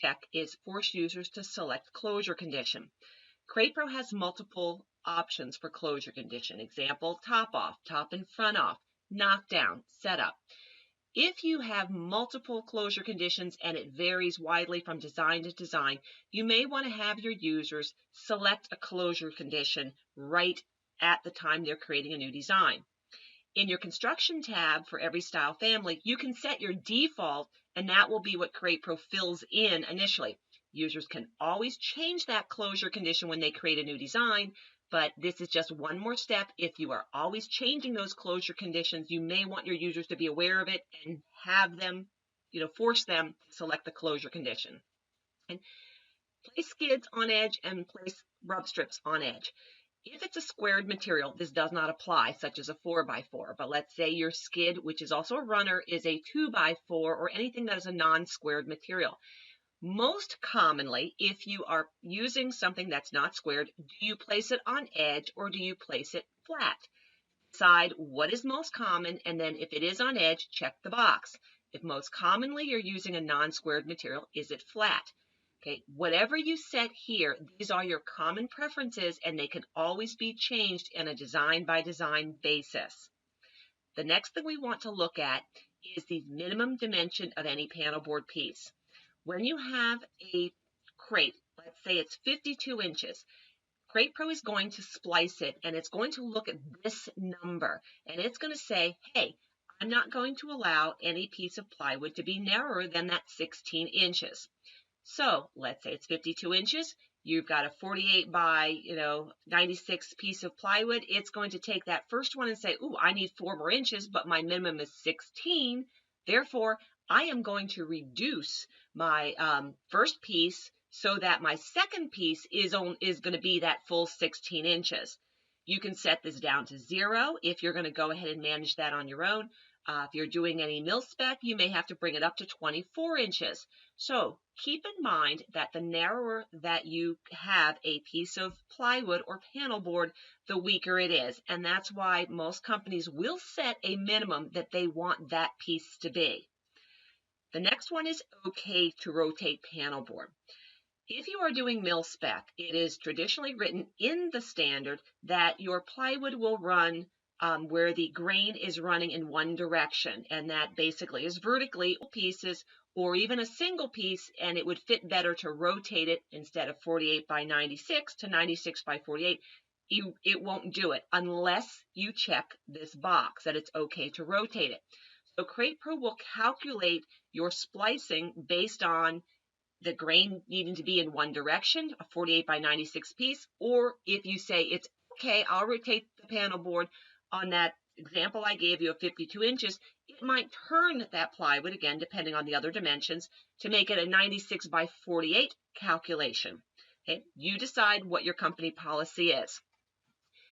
check is force users to select closure condition. CratePro has multiple options for closure condition. Example, top off, top and front off, knockdown, setup. If you have multiple closure conditions and it varies widely from design to design, you may want to have your users select a closure condition right at the time they're creating a new design. In your construction tab for every style family, you can set your default, and that will be what CratePro fills in initially. Users can always change that closure condition when they create a new design, but this is just one more step. If you are always changing those closure conditions, you may want your users to be aware of it and have them, force them to select the closure condition. And place skids on edge and place rub strips on edge. If it's a squared material, this does not apply, such as a 4x4. But let's say your skid, which is also a runner, is a 2x4 or anything that is a non-squared material. Most commonly, if you are using something that's not squared, do you place it on edge or do you place it flat? Decide what is most common, and then if it is on edge, check the box. If most commonly you're using a non-squared material, is it flat? Okay, whatever you set here, these are your common preferences, and they can always be changed in a design by design basis. The next thing we want to look at is the minimum dimension of any panel board piece. When you have a crate, let's say it's 52 inches, CratePro is going to splice it, and it's going to look at this number, and it's going to say, hey, I'm not going to allow any piece of plywood to be narrower than that 16 inches. So let's say it's 52 inches. You've got a 48 by 96 piece of plywood. It's going to take that first one and say, ooh, I need 4 more inches, but my minimum is 16. Therefore, I am going to reduce my first piece so that my second piece is going to be that full 16 inches. You can set this down to 0 if you're going to go ahead and manage that on your own. If you're doing any mil-spec, you may have to bring it up to 24 inches. So keep in mind that the narrower that you have a piece of plywood or panel board, the weaker it is. And that's why most companies will set a minimum that they want that piece to be. The next one is okay to rotate panel board. If you are doing mil-spec, it is traditionally written in the standard that your plywood will run where the grain is running in one direction, and that basically is vertically pieces or even a single piece, and it would fit better to rotate it instead of 48 by 96 to 96 by 48. It won't do it unless you check this box that it's okay to rotate it. So CratePro will calculate your splicing based on the grain needing to be in one direction, a 48 by 96 piece, or if you say it's okay, I'll rotate the panel board on that example I gave you of 52 inches, it might turn that plywood, again, depending on the other dimensions, to make it a 96 by 48 calculation. Okay? You decide what your company policy is.